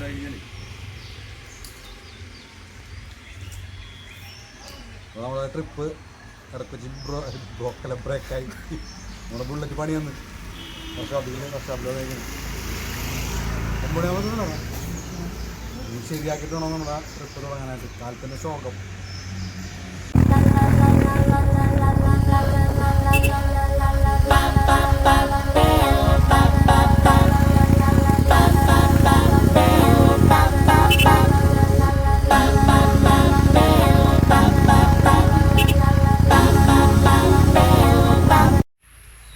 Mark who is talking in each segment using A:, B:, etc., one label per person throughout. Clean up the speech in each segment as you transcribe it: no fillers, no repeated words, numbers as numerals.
A: കഴിഞ്ഞാൽ നമ്മളെ ട്രിപ്പ് ഇടപ്പിച്ച് ബ്രേക്കായി നമ്മുടെ ബുള്ളറ്റ് പണി വന്ന് വർഷാപ്പിൽ ശരിയാക്കിയിട്ട് വേണം നമ്മുടെ ട്രിപ്പ് തുടങ്ങാനായിട്ട്. കാലത്തിൻ്റെ ശോകം.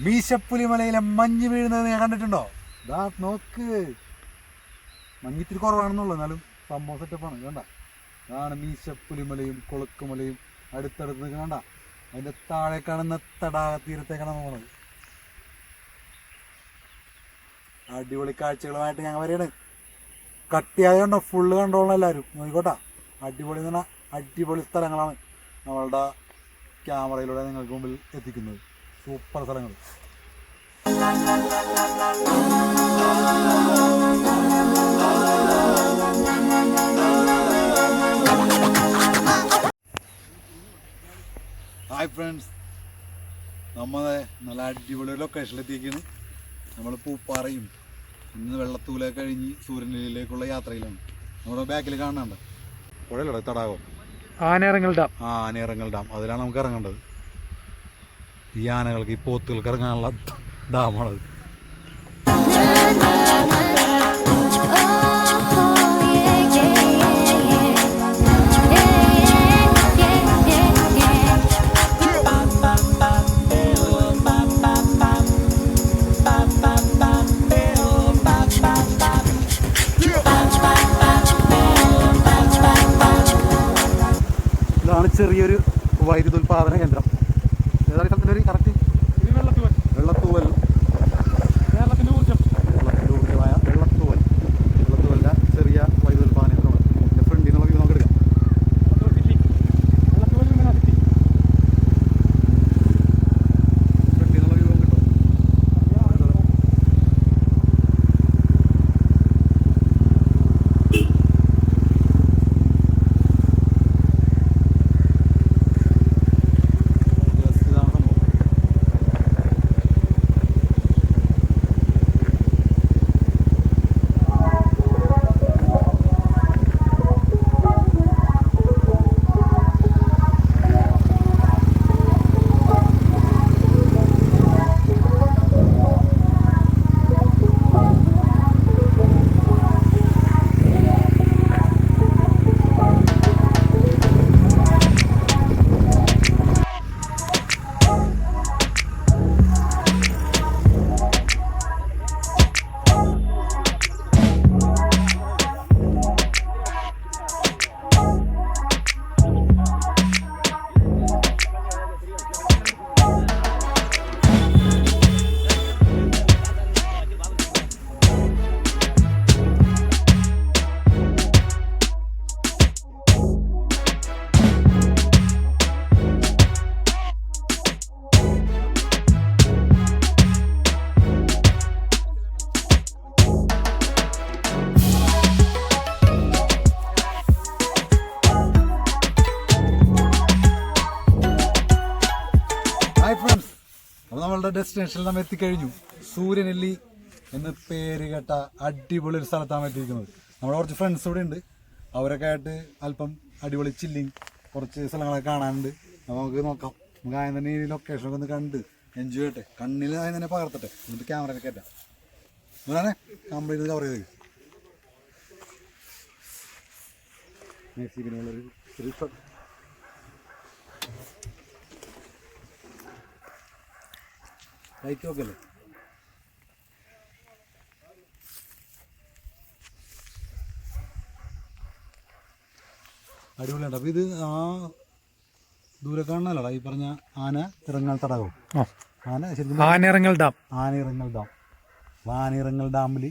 A: മീശപ്പുലിമലയിലെ മഞ്ഞ് വീഴുന്നത് ഞാൻ കണ്ടിട്ടുണ്ടോ? ഇതാ നോക്ക്, മഞ്ഞിത്തിരി കുറവാണെന്നുള്ളൂ, എന്നാലും സംഭവം സെറ്റപ്പാണ്. കണ്ട, അതാണ് മീശപ്പുലിമലയും കൊളുക്കുമലയും അടുത്തടുത്ത് നിൽക്കണ്ട. അതിൻ്റെ താഴെ കാണുന്ന തടാക തീരത്തേക്കാണ് പോകുന്നത്. അടിപൊളി കാഴ്ചകളുമായിട്ട് ഞങ്ങൾ വരെയാണ്. കട്ടിയായതുകൊണ്ടോ ഫുള്ള് കണ്ടോളണം എല്ലാവരും. നോക്കിക്കോട്ടെ, അടിപൊളി എന്ന് പറഞ്ഞാൽ അടിപൊളി സ്ഥലങ്ങളാണ് നമ്മളുടെ ക്യാമറയിലൂടെ നിങ്ങൾക്ക് മുമ്പിൽ എത്തിക്കുന്നത്. സൂപ്പർ സ്ഥലങ്ങൾ. ഹായ് ഫ്രണ്ട്സ്, നമ്മളെ നല്ല അടിപൊളി ലൊക്കേഷനിലെത്തിയിരിക്കുന്നു. നമ്മൾ പൂപ്പാറയും ഇന്ന് വെള്ളത്തൂലൊക്കെ കഴിഞ്ഞ് സൂര്യനെല്ലിയിലേക്കുള്ള യാത്രയിലാണ്. നമ്മുടെ ബാക്കിൽ കാണുന്നുണ്ട് പുഴയിലൂടെ തടാകം
B: ആനയിറങ്ങൽ ഡാം.
A: ആനയിറങ്ങൽ ഡാം, അതിലാണ് നമുക്ക് ഇറങ്ങേണ്ടത്. ഈ ആനകൾക്ക്, ഈ പോത്തുകൾക്ക് ഇറങ്ങാനുള്ള ഡാമാണത്. ഇതാണ് ചെറിയൊരു വൈദ്യുത ഉൽപാദന കേന്ദ്രം. ഏതാണ് സ്ഥലത്തിൻ്റെ ഒരു കറക്റ്റ്? വെള്ളത്തൂവൽ. കേരളത്തിൻ്റെ ഊർജ്ജമായ വെള്ളത്തൂവലിൻ്റെ ചെറിയ വൈദ്യുത ഉൽപാദന കേന്ദ്രമാണ്. എൻ്റെ ഫ്രണ്ടിൽ നിന്നുള്ള വ്യൂ നമുക്ക് എടുക്കാം. ഫ്രണ്ടിൽ നിന്നുള്ള വ്യൂ കിട്ടും. അപ്പോൾ നമ്മളുടെ ഡെസ്റ്റിനേഷനിൽ നമ്മൾ എത്തിക്കഴിഞ്ഞു. സൂര്യനെല്ലി എന്ന് പേര് കേട്ട അടിപൊളി ഒരു സ്ഥലത്താണ് എത്തിയിരിക്കുന്നത്. നമ്മുടെ കുറച്ച് ഫ്രണ്ട്സ് ഇവിടെ ഉണ്ട്. അവരൊക്കെ ആയിട്ട് അല്പം അടിപൊളി ചില്ലിങ് കുറച്ച് സ്ഥലങ്ങളൊക്കെ കാണാനുണ്ട്. അപ്പോൾ നമുക്ക് നോക്കാം. നമുക്ക് ആദ്യം തന്നെ ഈ ലൊക്കേഷനൊക്കെ ഒന്ന് കണ്ട് എൻജോയ് ചെയ്യട്ടെ. കണ്ണിൽ ആദ്യം തന്നെ പകർത്തട്ടെ, എന്നിട്ട് ക്യാമറയൊക്കെ കയറ്റാം. അതാണ് കംപ്ലീറ്റ് കവർ ചെയ്ത് മെക്സിക്കനുള്ളൊരു ലൈറ്റ് ഒക്കെ അല്ലേ. അടിപൊളിയുണ്ട്. അപ്പോൾ ഇത് ആ ദൂരെ കാണാനല്ലടാ ഈ പറഞ്ഞ ആനയിറങ്ങൽ തടാകവും.
B: ആനയിറങ്ങൽ ഡാം.
A: ആനയിറങ്ങൽ ഡാമിൽ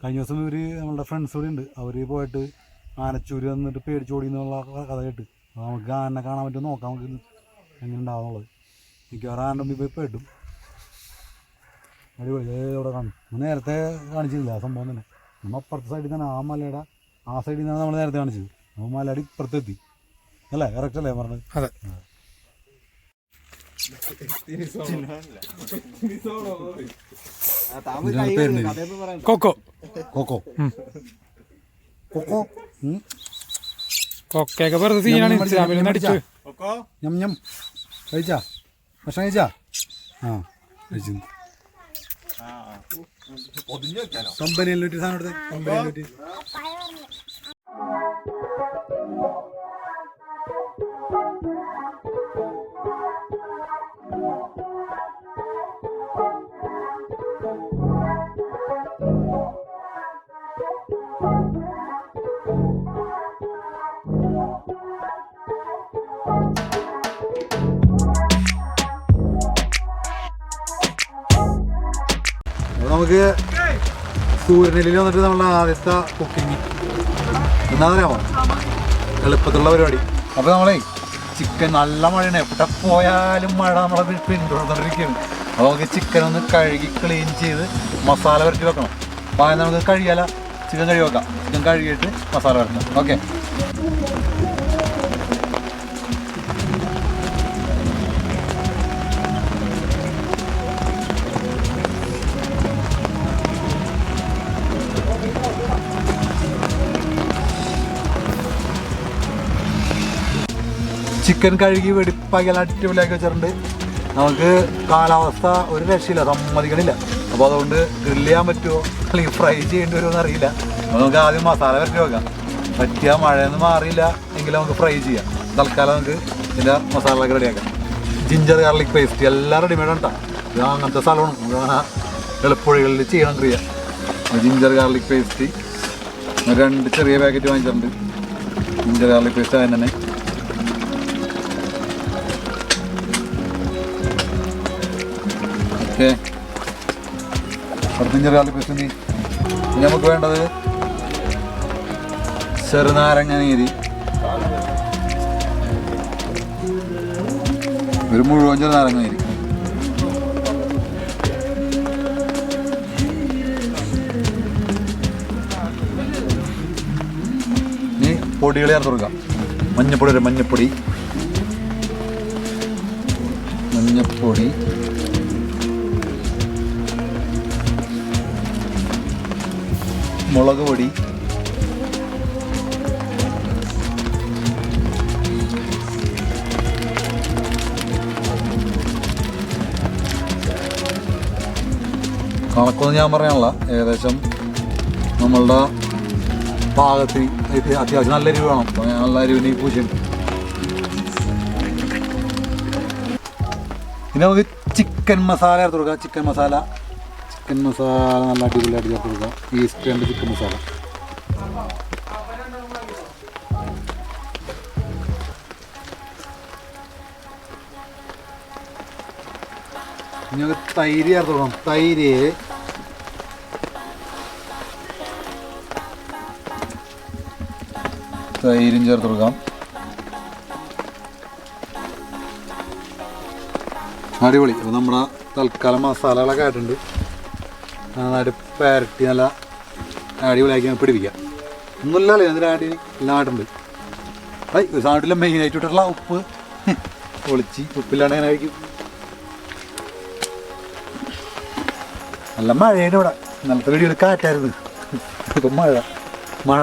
A: കഴിഞ്ഞ ദിവസം ഇവർ നമ്മളുടെ ഫ്രണ്ട്സ് കൂടി ഉണ്ട്. അവർ പോയിട്ട് ആനച്ചൂര് വന്നിട്ട് പേടിച്ചോടി എന്നുള്ള കഥ കേട്ട്. അപ്പോൾ നമുക്ക് ആനനെ കാണാൻ പറ്റുമോ നോക്കാം, നമുക്ക് എങ്ങനെ ഉണ്ടാവുന്നുള്ളത്. മിക്കവാറും ആനൻ്റെ മുമ്പിൽ പോയി പേട്ടും. അടിപൊളി. ഇവിടെ കാണും. നേരത്തെ കാണിച്ചില്ല ആ സംഭവം തന്നെ. നമ്മൾ അപ്പുറത്തെ സൈഡിൽ നിന്നാണ് ആ മലയുടെ ആ സൈഡിൽ നിന്നാണ് നമ്മൾ നേരത്തെ കാണിച്ചത്. അപ്പോൾ മലയുടെ ഇപ്പുറത്തെത്തി അല്ലേ? കറക്റ്റ് അല്ലേ പറഞ്ഞത്?
B: അതെ. കൊക്കോ
A: കൊക്കോ കൊക്കോ
B: കൊക്കയൊക്കെ വെറുതെ സീനാണ് ഇൻസ്റ്റാഗ്രാമിൽ നിന്ന് അടിച്ചു.
A: ഞം ഞം കഴിച്ചാ? ഭക്ഷണം കഴിച്ചാ? ആ കഴിച്ചു. കമ്പനിയിലോട്ട് സാധനം എടുത്ത് കമ്പനിയിലോട്ട്. നമുക്ക് സൂര്യനെല്ലിൽ വന്നിട്ട് നമ്മളെ ആദ്യത്തെ കുക്കിങ് എന്താ പറയാമോ, എളുപ്പത്തിലുള്ള പരിപാടി. അപ്പോൾ നമ്മളെ ചിക്കൻ നല്ല മഴയാണ്, എവിടെ പോയാലും മഴ നമ്മളെ പിന്തുടർന്നുകൊണ്ടിരിക്കുകയാണ്. അപ്പോൾ നമുക്ക് ചിക്കൻ ഒന്ന് കഴുകി ക്ലീൻ ചെയ്ത് മസാല വരട്ടി വെക്കണം. അപ്പോൾ ആദ്യം നമുക്ക് കഴിയാല ചിക്കൻ കഴുകി വെക്കാം. ചിക്കൻ കഴുകിയിട്ട് മസാല വരട്ടാം. ഓക്കെ. ചിക്കൻ കഴുകി വെടിപ്പാക്കി അടിപൊളിയാക്കി വെച്ചിട്ടുണ്ട്. നമുക്ക് കാലാവസ്ഥ ഒരു രക്ഷയില്ല, സമ്മതിക്കണില്ല. അപ്പോൾ അതുകൊണ്ട് ഗ്രില്ല് ചെയ്യാൻ പറ്റുമോ അല്ലെങ്കിൽ ഫ്രൈ ചെയ്യേണ്ടി വരുമോ എന്നറിയില്ല. അപ്പോൾ നമുക്ക് ആദ്യം മസാല വരട്ടി വെക്കാം. പറ്റിയ മഴയൊന്നും മാറിയില്ല എങ്കിൽ നമുക്ക് ഫ്രൈ ചെയ്യാം. തൽക്കാലം നമുക്ക് ഇതിൻ്റെ മസാലയൊക്കെ റെഡിയാക്കാം. ജിഞ്ചർ ഗാർലിക് പേസ്റ്റ് എല്ലാം റെഡിമെയ്ഡ് കേട്ടോ. ഇത് അങ്ങനത്തെ സ്ഥലമാണ്, നമുക്ക് അങ്ങനെ എളുപ്പവഴികളിൽ ചെയ്യണം ക്രിയ. ജിഞ്ചർ ഗാർലിക് പേസ്റ്റ് 2 ചെറിയ പാക്കറ്റ് വാങ്ങിച്ചിട്ടുണ്ട്. ജിഞ്ചർ ഗാർലിക് പേസ്റ്റ് അതിന് തന്നെ ഓക്കെ. ജിഞ്ചർ ഗാർലിക് പേസ്റ്റ് ഇനി നമുക്ക് വേണ്ടത് ചെറുനാരങ്ങ നീര്, ഒരു മുഴുവൻ ചെറുനാരങ്ങ നീര്. ഇനി പൊടികൾ ചേർത്ത് കൊടുക്കാം. മഞ്ഞപ്പൊടി, മഞ്ഞപ്പൊടി, മുളക് പൊടി, കണക്കൊന്നും ഞാൻ പറയാനുള്ള, ഏകദേശം നമ്മളുടെ പാകത്തിന് അത്യാവശ്യം നല്ല എരിവ് വേണം. അപ്പോൾ ഞാൻ നല്ല എരിവിന് പൂശുണ്ട്. ഇനി നമുക്ക് ചിക്കൻ മസാല ചേർത്ത് കൊടുക്കാം. ചിക്കൻ മസാല നല്ല അടിപൊളിയായിട്ട് ചേർത്ത് കൊടുക്കാം. Eastern chicken masala. ഇനി നമുക്ക് തൈര് ചേർത്ത് കൊടുക്കാം. തൈരും ചേർത്ത് കൊടുക്കാം. അടിപൊളി. അപ്പോൾ നമ്മുടെ തൽക്കാലം മസാലകളൊക്കെ ആയിട്ടുണ്ട്. നന്നായിട്ട് പരട്ടി നല്ല അടിപൊളിയാക്കി പിടിപ്പിക്കാം. ഒന്നുമില്ലല്ലേ അതിനായിട്ട് എല്ലാം ആയിട്ടുണ്ട്. ഒരു സാധനത്തിലെ മെയിനായിട്ടുള്ള ഉപ്പ് പൊളിച്ച് ഉപ്പില്ലാണ്ട് അങ്ങനെ കഴിക്കും. നല്ല മഴയാണ് ഇവിടെ. ഇന്നലത്തെ വീഡിയോയിൽ കാറ്റായിരുന്നു. ഇപ്പം മഴ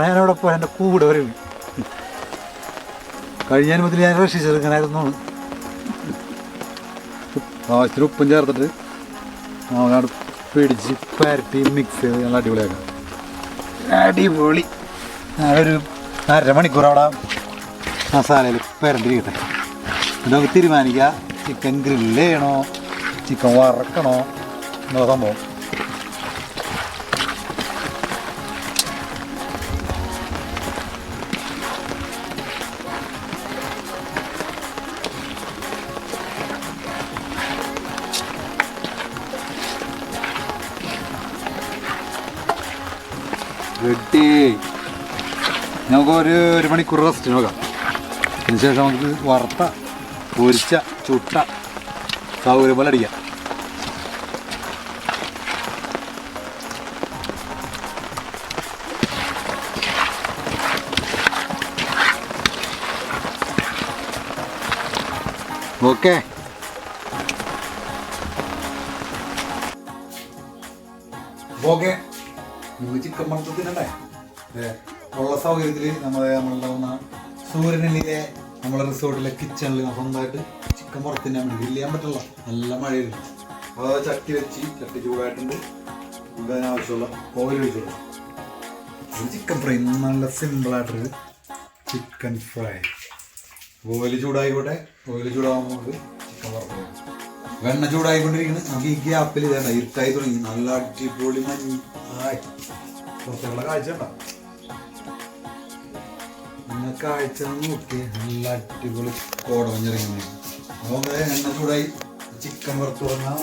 A: ഞാനവിടെ പോയാൽ എൻ്റെ കൂടെ വരുന്നു. കഴിഞ്ഞ മുതൽ ഞാൻ രക്ഷിച്ചെടുക്കാനായിരുന്നു. ആവശ്യത്തിന് ഉപ്പും ചേർത്തിട്ട് അവിടെ പിടിച്ച് പരട്ടി മിക്സ് ചെയ്ത് നല്ല അടിപൊളിയാക്കാം. അടിപൊളി. ഒരു അരമണിക്കൂർ അവിടെ മസാലയിൽ പരണ്ടിരിക്കട്ടെ. ഇത് നമുക്ക് തീരുമാനിക്കുക ചിക്കൻ ഗ്രില്ല് ചെയ്യണോ ചിക്കൻ വറക്കണോ എന്നുള്ള സംഭവം. വെട്ടി നമുക്ക് ഒരു മണിക്കൂർ റെസ്റ്റ് നോക്കാം. അതിനുശേഷം നമുക്ക് വറുത്ത പൊരിച്ച ചുട്ട സൗകര്യം പോലെ അടിക്കാം. ഓക്കെ. ഓക്കെ, നമുക്ക് ചിക്കൻ മർദ്ദത്തിനല്ലേ ഉള്ള സൗകര്യത്തിൽ നമ്മളുണ്ടാവുന്ന സൂര്യനെല്ലിയിലെ നമ്മളെ റിസോർട്ടിലെ കിച്ചണിൽ സ്വന്തമായിട്ട് ചിക്കൻ പുറത്തിനാൻ വേണ്ടി ഗ്രില്ല് ചെയ്യാൻ പറ്റില്ല, നല്ല മഴയുണ്ട്. അപ്പോൾ ചട്ടി വെച്ച്, ചട്ടി ചൂടായിട്ടുണ്ട്, നമുക്ക് അതിനാവശ്യമുള്ള ഓയിൽ ഒഴിച്ചോളൂ. ചിക്കൻ ഫ്രൈ നല്ല സിമ്പിളായിട്ടൊരു ചിക്കൻ ഫ്രൈ. ഓയിൽ ചൂടായിക്കോട്ടെ, ഓയിൽ ചൂടാകുമ്പോൾ നമുക്ക് ചിക്കൻ വറുത്ത് വെണ്ണ ചൂടായിക്കൊണ്ടിരിക്കുന്നത്. നമുക്ക് ഈ ഗ്യാപ്പിൽ ഇതേണ്ട ഇരുട്ടായി തുടങ്ങി, നല്ല അടിപൊളി മഞ്ഞ് പുറത്തുള്ള കാഴ്ച ഉണ്ടോ? നിങ്ങൾ കാഴ്ച നോക്കി നല്ല അടിപൊളി കോടമഞ്ഞിറങ്ങുന്നത്. അപ്പോൾ എണ്ണ ചൂടായി, ചിക്കൻ വറുത്ത് തുടങ്ങാം.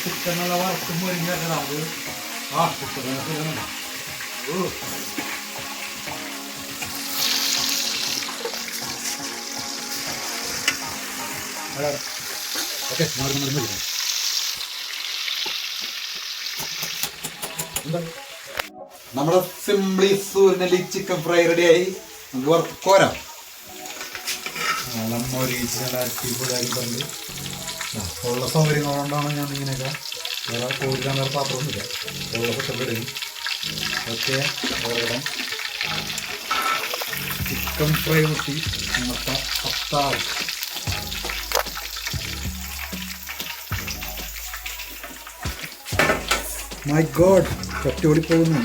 A: ചിക്കൻ നല്ല വറുത്ത് മുരിഞ്ഞാൽ നമുക്ക് ഓക്കെ. നമ്മുടെ സിംപ്ലി സൂര്യനെല്ലി ചിക്കൻ ഫ്രൈ റെഡിയായി. നമുക്ക് വറുത്ത് കോരാം. നല്ല മൊരിച്ച് നല്ല അടിപൊളിയായി പറഞ്ഞു. ഉള്ള സൗകര്യങ്ങളുകൊണ്ടാണ് ഞാൻ ഇങ്ങനെയൊക്കെ വേറെ കോരിക്കാൻ വേറെ പാത്രമൊന്നുമില്ല, ഉള്ള സെറ്റപ്പെടും. ഓക്കെ, ചിക്കൻ ഫ്രൈ കൂട്ടി ഇന്നത്തെ പത്താറ്. മൈ ഗോഡ്, ചട്ടി ഓടിപ്പോകുന്നു.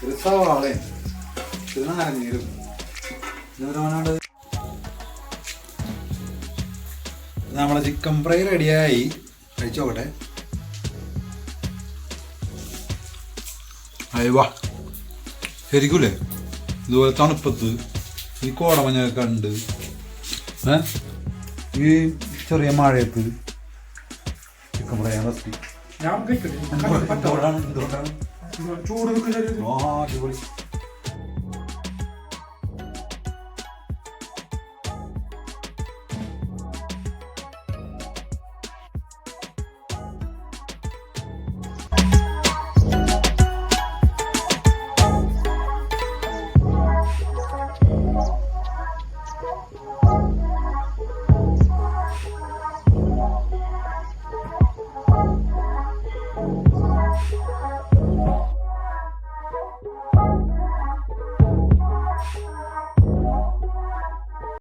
A: ഒരു സവാള നാരങ്ങീരും നമ്മളെ ചിക്കൻ ഫ്രൈ റെഡിയായി. കഴിച്ചോട്ടെ. അയവാ ശരിക്കൂലേ, ഇതുപോലെ തണുപ്പത്ത് ഈ കോടമഞ്ഞൊക്കെ കണ്ട് ഈ ചെറിയ മഴയത്ത് ചിക്കൻ ഫ്രൈ റെസിപ്പി. എന്തുകൊണ്ടാണ് ചൂട് അടിപൊളി.